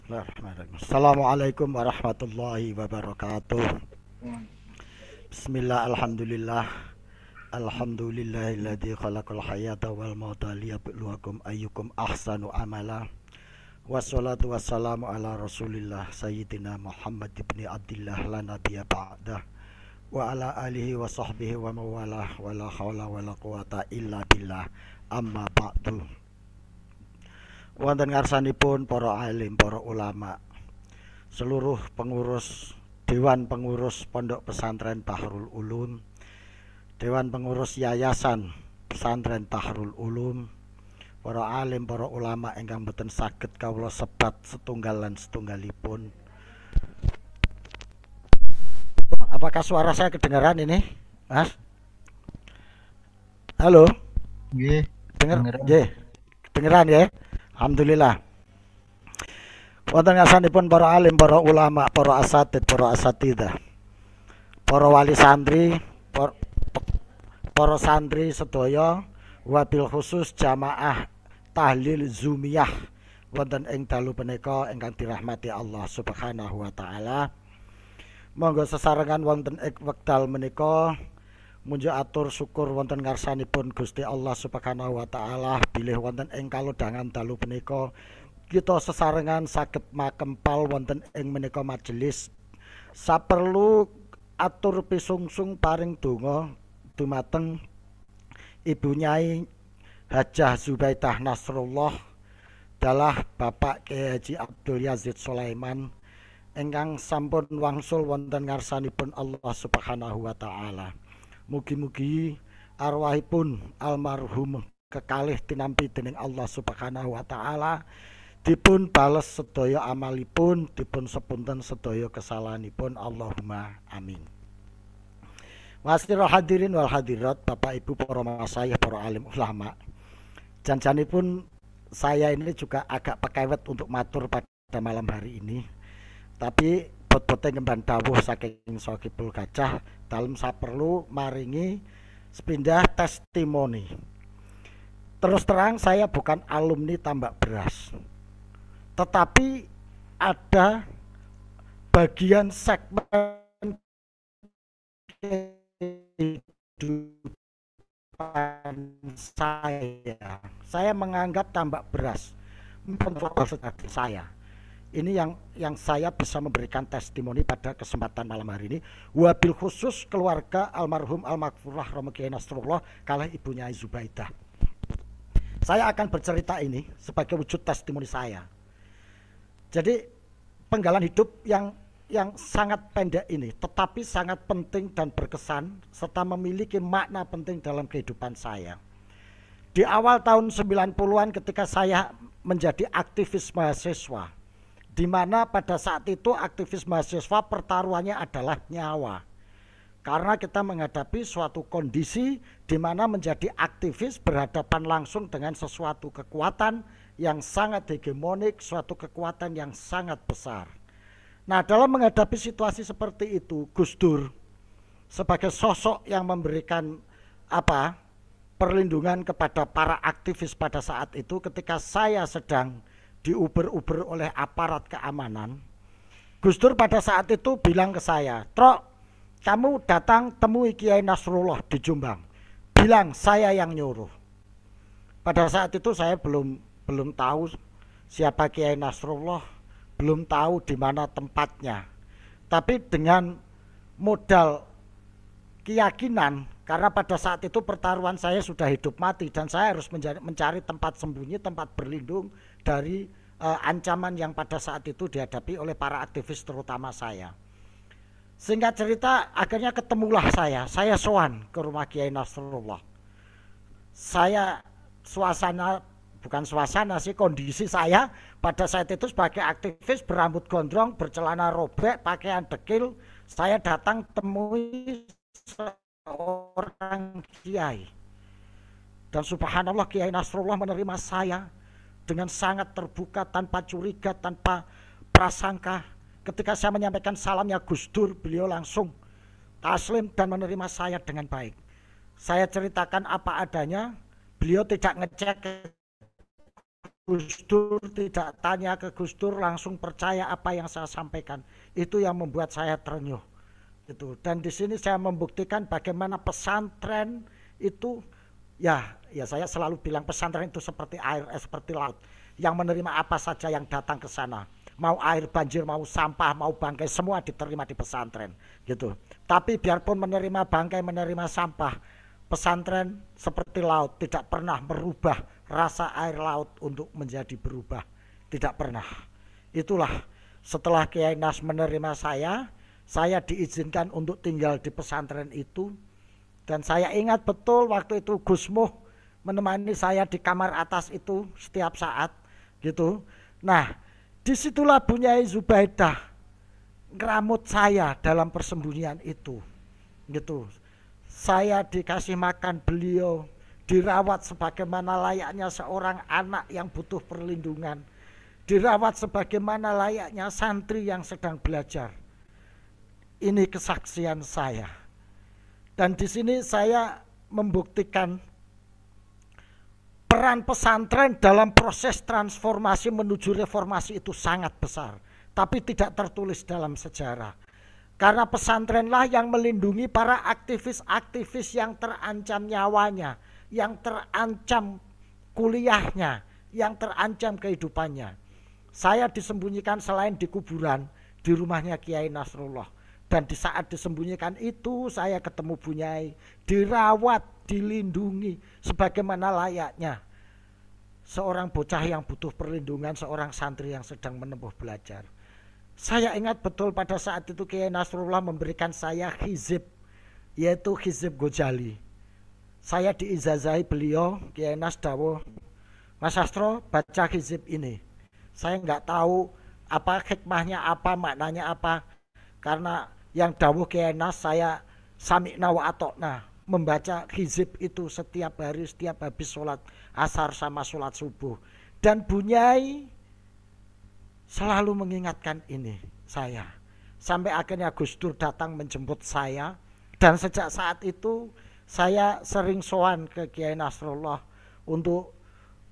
Bismillahirrahmanirrahim. Assalamualaikum warahmatullahi wabarakatuh. Bismillah, alhamdulillah. Alhamdulillahilladzi khalaqal hayata wal mauta liyabluwakum ayyukum ahsanu amala. Wassalatu wassalamu ala Rasulillah Sayyidina Muhammad ibni Abdillah la nabiyya ba'dah wa ala alihi wa sahbihi wa mawalah wa la hawla wa la quwata illa billah amma ba'du. Wonten ngarsanipun para alim, para ulama, seluruh pengurus Dewan Pengurus Pondok Pesantren Bahrul Ulum, Dewan Pengurus Yayasan Pesantren Bahrul Ulum, para alim, para ulama ingkang boten saged kawula sebat setunggal lan setunggalipun. Apakah suara saya kedengaran ini, Mas? Halo? Nggih, Dengar? kedengeran. Nggih. Kedengeran ya? Alhamdulillah. Wonten ngarsanipun para alim, para ulama, para asatid, para asatidah, para wali santri, para santri sedaya, wabil khusus jamaah tahlil zumiyah wonten ing dalu punika ingkang dirahmati Allah Subhanahu wa taala. Monggo sesarengan wonten ing wekdal menika munjuk atur syukur wonten ngarsanipun Gusti Allah Subhanahu wa taala bilih wonten ing kalodhangan dalu punika kita sesarengan saged makempal wonten ing menika majelis saperlu atur pisungsung paring donga dumateng Ibu Nyai Hajah Zubaidah Nasrullah dalah Bapak Kyai Haji Abdul Yazid Sulaiman ingkang sampun wangsul wonten ngarsanipun Allah Subhanahu wa taala. Mugi-mugi arwahipun almarhum kekalih tinampi dening Allah Subhanahu wa taala dipun bales sedaya amalipun, dipun sepunten sedaya kesalahanipun. Allahumma amin. Wasirul hadirin wal hadirat, Bapak Ibu para masayikh, para alim ulama. Janjanipun saya ini juga agak pekewet untuk matur pada malam hari ini. Tapi bot-bote ngemban dawuh saking Sokibul Gajah dalem saperlu maringi sepindah testimoni. Terus terang saya bukan alumni tambak beras, tetapi ada bagian segmen kehidupan saya menganggap tambak beras saya. Ini yang saya bisa memberikan testimoni pada kesempatan malam hari ini. Wabil khusus keluarga almarhum almaghfurlah Romo Kiai Nasrullah kalih Ibu Nyai Zubaidah. Saya akan bercerita ini sebagai wujud testimoni saya. Jadi penggalan hidup yang sangat pendek ini tetapi sangat penting dan berkesan serta memiliki makna penting dalam kehidupan saya. Di awal tahun 90-an ketika saya menjadi aktivis mahasiswa, di mana pada saat itu aktivis mahasiswa pertaruhannya adalah nyawa. Karena kita menghadapi suatu kondisi di mana menjadi aktivis berhadapan langsung dengan sesuatu kekuatan yang sangat hegemonik, suatu kekuatan yang sangat besar. Nah, dalam menghadapi situasi seperti itu, Gus Dur sebagai sosok yang memberikan perlindungan kepada para aktivis pada saat itu ketika saya sedang diuber-uber oleh aparat keamanan. Gus Dur pada saat itu bilang ke saya, "Trok, kamu datang temui Kiai Nasrullah di Jombang. Bilang saya yang nyuruh." Pada saat itu saya belum tahu siapa Kiai Nasrullah, belum tahu di mana tempatnya. Tapi dengan modal keyakinan, karena pada saat itu pertaruhan saya sudah hidup mati dan saya harus mencari tempat sembunyi, tempat berlindung dari ancaman yang pada saat itu dihadapi oleh para aktivis terutama saya. Singkat cerita, akhirnya ketemulah saya sowan ke rumah Kiai Nasrullah. Saya kondisi saya pada saat itu sebagai aktivis berambut gondrong, bercelana robek, pakaian dekil, saya datang temui seorang kiai. Dan subhanallah Kiai Nasrullah menerima saya dengan sangat terbuka, tanpa curiga, tanpa prasangka. Ketika saya menyampaikan salamnya Gus Dur, beliau langsung taslim dan menerima saya dengan baik. Saya ceritakan apa adanya, beliau tidak ngecek Gus Dur tidak tanya ke Gus Dur, langsung percaya apa yang saya sampaikan. Itu yang membuat saya terenyuh. Gitu. Dan di sini saya membuktikan bagaimana pesantren itu, ya saya selalu bilang pesantren itu seperti air, seperti laut yang menerima apa saja yang datang ke sana. Mau air banjir, mau sampah, mau bangkai, semua diterima di pesantren gitu. Tapi biarpun menerima bangkai, menerima sampah, pesantren seperti laut, tidak pernah merubah rasa air laut untuk menjadi berubah. Tidak pernah. Itulah setelah Kiai Nas menerima saya diizinkan untuk tinggal di pesantren itu. Dan saya ingat betul waktu itu Gus Muh menemani saya di kamar atas itu setiap saat gitu. Nah, disitulah Bunyai Zubaidah ngeramut saya dalam persembunyian itu gitu. Saya dikasih makan beliau, dirawat sebagaimana layaknya seorang anak yang butuh perlindungan, dirawat sebagaimana layaknya santri yang sedang belajar. Ini kesaksian saya. Dan di sini saya membuktikan peran pesantren dalam proses transformasi menuju reformasi itu sangat besar, tapi tidak tertulis dalam sejarah. Karena pesantrenlah yang melindungi para aktivis-aktivis yang terancam nyawanya, yang terancam kuliahnya, yang terancam kehidupannya. Saya disembunyikan selain di kuburan, di rumahnya Kiai Nasrullah. Dan di saat disembunyikan itu saya ketemu Bunyai, dirawat, dilindungi sebagaimana layaknya seorang bocah yang butuh perlindungan, seorang santri yang sedang menempuh belajar. Saya ingat betul pada saat itu Kiai Nasrullah memberikan saya hizib, yaitu hizib Ghazali. Saya diizazahi beliau, Kiai Nas dawuh, Mas Astro baca hizib ini. Saya nggak tahu apa hikmahnya apa, maknanya apa. Karena yang dawuh Kiai Nas saya sami'na wa atokna, membaca hizib itu setiap hari, setiap habis sholat asar sama sholat subuh. Dan Bunyai selalu mengingatkan ini saya. Sampai akhirnya Gus Dur datang menjemput saya. Dan sejak saat itu saya sering sowan ke Kiai Nasrullah untuk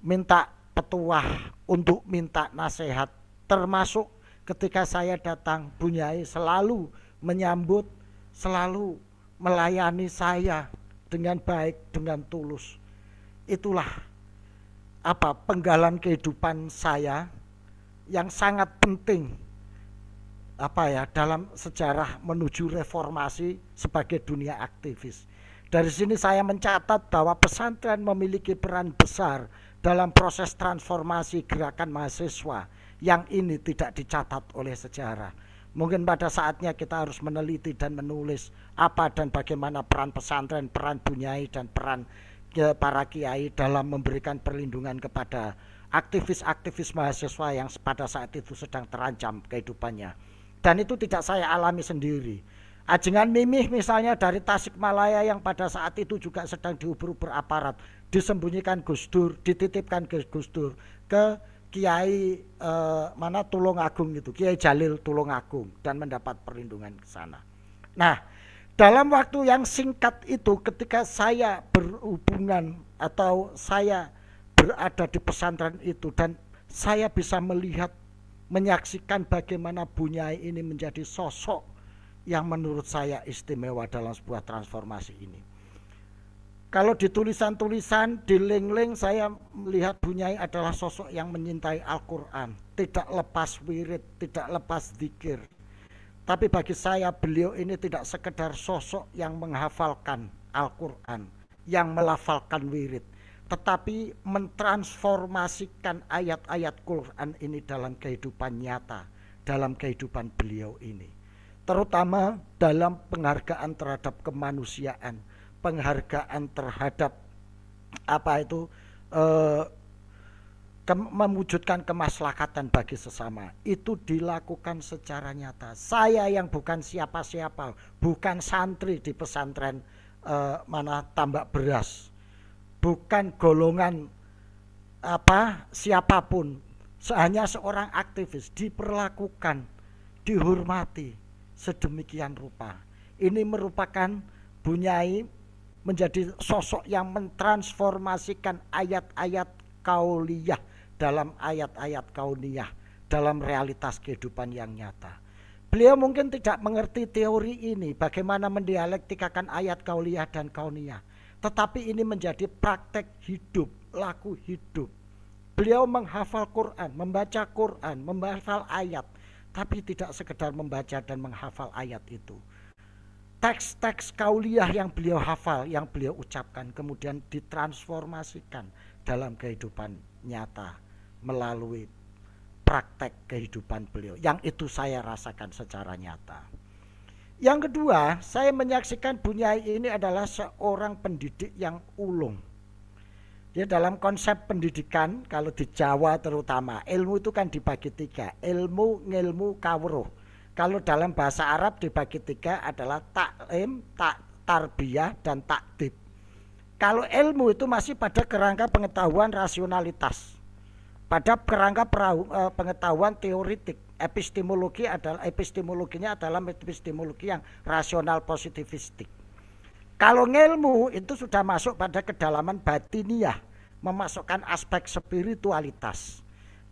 minta petuah, untuk minta nasihat. Termasuk ketika saya datang, Bunyai selalu menyambut, selalu melayani saya dengan baik, dengan tulus. Itulah penggalan kehidupan saya yang sangat penting dalam sejarah menuju reformasi sebagai dunia aktivis. Dari sini saya mencatat bahwa pesantren memiliki peran besar dalam proses transformasi gerakan mahasiswa yang ini tidak dicatat oleh sejarah. Mungkin pada saatnya kita harus meneliti dan menulis apa dan bagaimana peran pesantren, peran Bunyai dan peran para kiai dalam memberikan perlindungan kepada aktivis-aktivis mahasiswa yang pada saat itu sedang terancam kehidupannya. Dan itu tidak saya alami sendiri. Ajengan Mimih misalnya dari Tasikmalaya yang pada saat itu juga sedang diuber-uber aparat, disembunyikan Gus Dur, dititipkan ke Gus Dur, ke Kiai Tulungagung itu, Kiai Jalil Tulungagung, dan mendapat perlindungan ke sana. Nah, dalam waktu yang singkat itu ketika saya berhubungan atau saya berada di pesantren itu dan saya bisa melihat, menyaksikan bagaimana Bunyai ini menjadi sosok yang menurut saya istimewa dalam sebuah transformasi ini. Kalau di tulisan-tulisan, di link-link saya melihat Bunyai adalah sosok yang menyintai Al-Quran, tidak lepas wirid, tidak lepas zikir. Tapi bagi saya beliau ini tidak sekedar sosok yang menghafalkan Al-Quran, yang melafalkan wirid, tetapi mentransformasikan ayat-ayat Quran ini dalam kehidupan nyata, dalam kehidupan beliau ini. Terutama dalam penghargaan terhadap kemanusiaan, penghargaan terhadap mewujudkan kemaslahatan bagi sesama. Itu dilakukan secara nyata. Saya yang bukan siapa-siapa, bukan santri di pesantren Tambak Beras, bukan golongan siapapun, hanya seorang aktivis diperlakukan, dihormati sedemikian rupa. Ini merupakan Bunyai menjadi sosok yang mentransformasikan ayat-ayat kauliyah dalam ayat-ayat kauniyah, dalam realitas kehidupan yang nyata. Beliau mungkin tidak mengerti teori ini, bagaimana mendialektikakan ayat kauliyah dan kauniyah. Tetapi ini menjadi praktek hidup, laku hidup. Beliau menghafal Quran, menghafal ayat, tapi tidak sekedar membaca dan menghafal ayat itu. Teks-teks kauliyah yang beliau hafal, yang beliau ucapkan, kemudian ditransformasikan dalam kehidupan nyata melalui praktek kehidupan beliau, yang itu saya rasakan secara nyata. Yang kedua, saya menyaksikan Bunyai ini adalah seorang pendidik yang ulung. Dia dalam konsep pendidikan, kalau di Jawa terutama, ilmu itu kan dibagi tiga, ilmu, ngilmu, kawruh. Kalau dalam bahasa Arab dibagi tiga adalah taklim, tarbiyah, dan takdib. Kalau ilmu itu masih pada kerangka pengetahuan rasionalitas, pada kerangka pengetahuan teoritik. Epistemologinya adalah epistemologi yang rasional positivistik. Kalau ngilmu itu sudah masuk pada kedalaman batiniah, memasukkan aspek spiritualitas.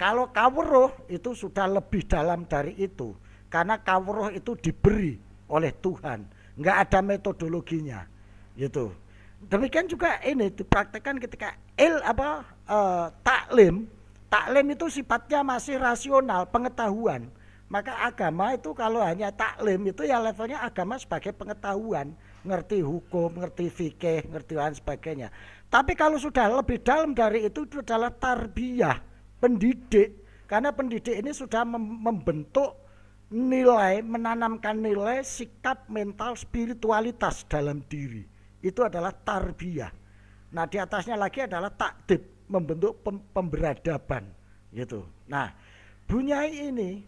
Kalau kawruh itu sudah lebih dalam dari itu, karena kawruh itu diberi oleh Tuhan, nggak ada metodologinya, gitu. Demikian juga ini dipraktekkan ketika taklim. Taklim itu sifatnya masih rasional, pengetahuan. Maka agama itu kalau hanya taklim itu ya levelnya agama sebagai pengetahuan, ngerti hukum, ngerti fikih, ngerti lain sebagainya. Tapi kalau sudah lebih dalam dari itu adalah tarbiyah, pendidik. Karena pendidik ini sudah membentuk nilai, menanamkan nilai, sikap, mental, spiritualitas dalam diri. Itu adalah tarbiyah. Nah, di atasnya lagi adalah takdib, membentuk pemberadaban gitu. Nah, Bunyai ini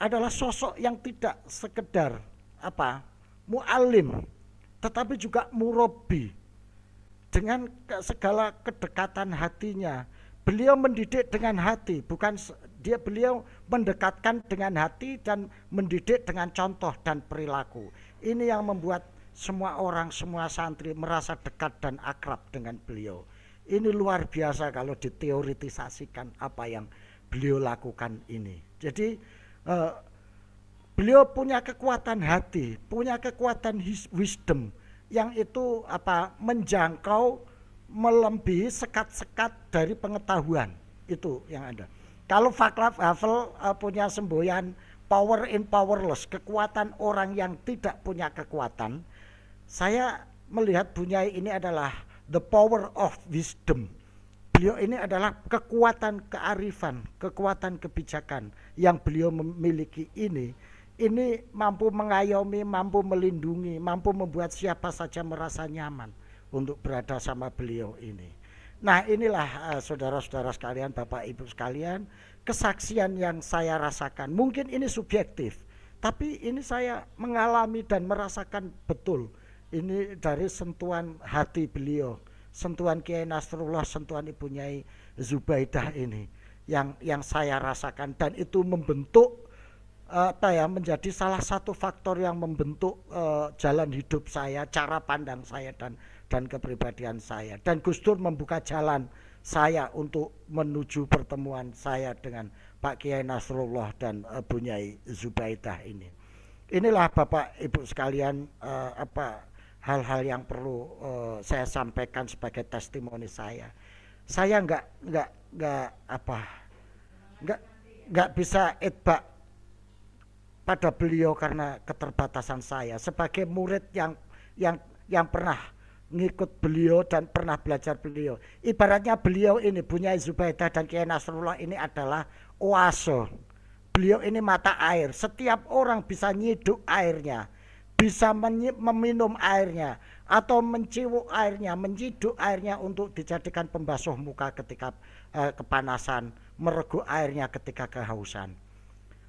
adalah sosok yang tidak sekedar mu'alim, tetapi juga murabbi. Dengan segala kedekatan hatinya, beliau mendidik dengan hati, beliau mendekatkan dengan hati dan mendidik dengan contoh dan perilaku. Ini yang membuat semua orang, semua santri merasa dekat dan akrab dengan beliau. Ini luar biasa kalau diteoritisasikan apa yang beliau lakukan ini. Jadi beliau punya kekuatan hati, punya kekuatan wisdom yang itu menjangkau melebihi sekat-sekat dari pengetahuan itu yang ada. Kalau Václav Havel punya semboyan power in powerless, kekuatan orang yang tidak punya kekuatan, saya melihat Bunyai ini adalah the power of wisdom. Beliau ini adalah kekuatan kearifan, kekuatan kebijakan yang beliau memiliki ini mampu mengayomi, mampu melindungi, mampu membuat siapa saja merasa nyaman untuk berada sama beliau ini. Nah, inilah saudara-saudara sekalian, Bapak Ibu sekalian, kesaksian yang saya rasakan. Mungkin ini subjektif, tapi ini saya mengalami dan merasakan betul. Ini dari sentuhan hati beliau, sentuhan Kiai Nasrullah, sentuhan Ibu Nyai Zubaidah ini yang saya rasakan, dan itu membentuk menjadi salah satu faktor yang membentuk jalan hidup saya, cara pandang saya dan kepribadian saya. Dan Gus Dur membuka jalan saya untuk menuju pertemuan saya dengan Pak Kiai Nasrullah dan Bu Nyai Zubaidah ini. Inilah Bapak Ibu sekalian hal-hal yang perlu saya sampaikan sebagai testimoni saya. Saya nggak bisa itbak pada beliau karena keterbatasan saya sebagai murid yang pernah ngikut beliau dan pernah belajar beliau. Ibaratnya beliau ini, Bu Nyai Zubaidah dan Kiai Nasrullah ini adalah oase. Beliau ini mata air. Setiap orang bisa nyiduk airnya, bisa meminum airnya, atau menciwuk airnya, menciduk airnya untuk dijadikan pembasuh muka ketika kepanasan, mereguk airnya ketika kehausan.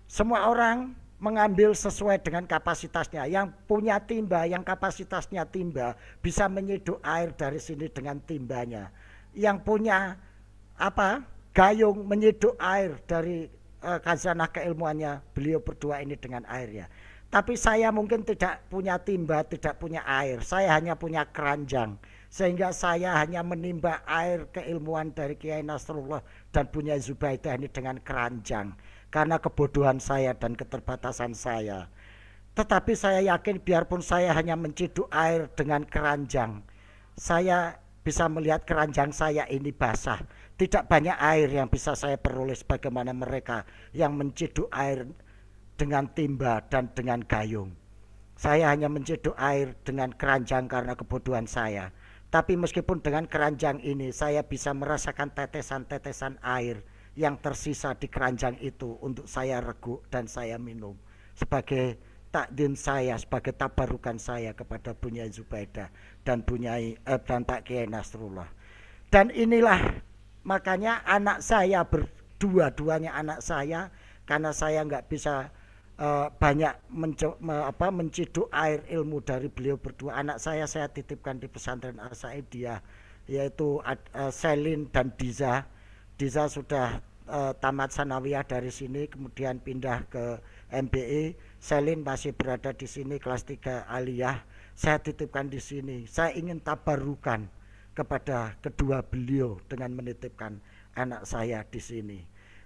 Semua orang mengambil sesuai dengan kapasitasnya. Yang punya timba, yang kapasitasnya timba, bisa menyiduk air dari sini dengan timbanya. Yang punya gayung, menyiduk air dari khazanah keilmuannya, beliau berdua ini dengan airnya. Tapi saya mungkin tidak punya timba, tidak punya air. Saya hanya punya keranjang. Sehingga saya hanya menimba air keilmuan dari Kiai Nasrullah dan Bunyai Zubaidah ini dengan keranjang karena kebodohan saya dan keterbatasan saya. Tetapi saya yakin biarpun saya hanya menciduk air dengan keranjang, saya bisa melihat keranjang saya ini basah. Tidak banyak air yang bisa saya peroleh sebagaimana mereka yang menciduk air dengan timba dan dengan gayung. Saya hanya menciduk air dengan keranjang karena kebodohan saya. Tapi meskipun dengan keranjang ini saya bisa merasakan tetesan-tetesan air yang tersisa di keranjang itu untuk saya reguk dan saya minum sebagai takdim saya, sebagai tabarukan saya kepada Bunyai Zubaidah dan dan Pak Kiai Nasrullah. Dan inilah makanya anak saya berdua-duanya anak saya, karena saya nggak bisa banyak menciduk air ilmu dari beliau berdua. Anak saya titipkan di pesantren Al-Saidiyah, yaitu Selin dan Diza. Diza sudah tamat sanawiyah dari sini, kemudian pindah ke MBE. Selin masih berada di sini kelas 3 aliyah. Saya titipkan di sini. Saya ingin tabarukan kepada kedua beliau dengan menitipkan anak saya di sini.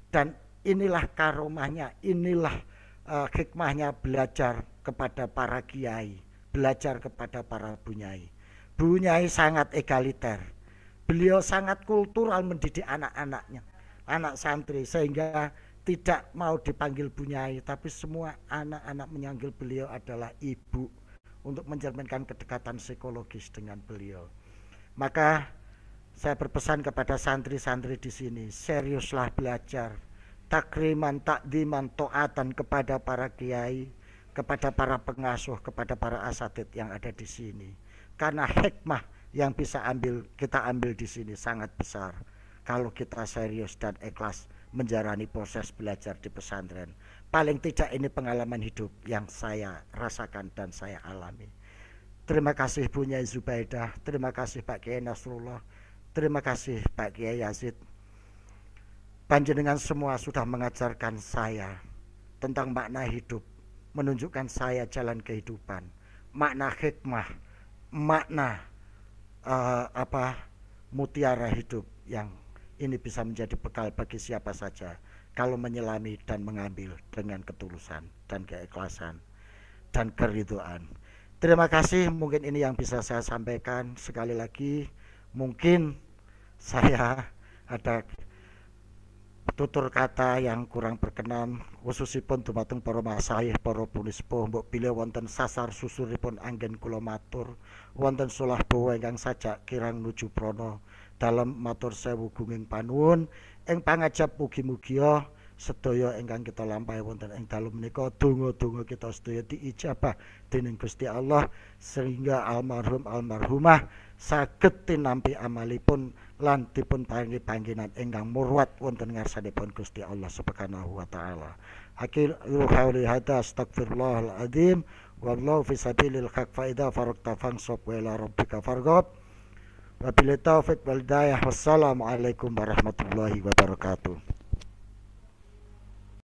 Dan inilah karomahnya, inilah hikmahnya belajar kepada para kiai, belajar kepada para bunyai. Bunyai sangat egaliter. Beliau sangat kultural mendidik anak-anaknya, anak santri, sehingga tidak mau dipanggil bunyai, tapi semua anak-anak memanggil beliau adalah ibu untuk mencerminkan kedekatan psikologis dengan beliau. Maka saya berpesan kepada santri-santri di sini, seriuslah belajar, takriman, takdiman, taatan kepada para kiai, kepada para pengasuh, kepada para asatid yang ada di sini. Karena hikmah yang bisa kita ambil di sini sangat besar kalau kita serius dan ikhlas menjalani proses belajar di pesantren. Paling tidak ini pengalaman hidup yang saya rasakan dan saya alami. Terima kasih Bunyai Zubaidah, terima kasih Pak Kiai Nasrullah, terima kasih Pak Kiai Yazid. Panjenengan semua sudah mengajarkan saya tentang makna hidup, menunjukkan saya jalan kehidupan, makna hikmah, makna mutiara hidup yang ini bisa menjadi bekal bagi siapa saja kalau menyelami dan mengambil dengan ketulusan dan keikhlasan dan keridhaan. Terima kasih, mungkin ini yang bisa saya sampaikan. Sekali lagi, mungkin saya ada tutur kata yang kurang berkenan, khususipun dumateng para masayih, para punispo, mbok bilih wonten sasar susuripun anggen kula matur, wonten solah bawa ingkang sajak kirang nuju prana, dalem matur sewu gunging panuwun, ing pangajab mugi-mugia sedaya ingkang kita lampahi wonten ing dalem menika donga-donga kita sedaya diijabah dening Gusti Allah, sehingga almarhum almarhumah saged tinampi amalipun lan dipun paringi panggenan ingkang murwat wonten ngarsanipun Gusti Allah Subhanahu wa taala. Akhir qauli hadza astaghfirullahal azim wallahu fi sabilil haq fa idza faraqta fansab wa ila rabbika farghab. Wabillahi taufiq wal hidayah. Wassalamu alaikum warahmatullahi wabarakatuh.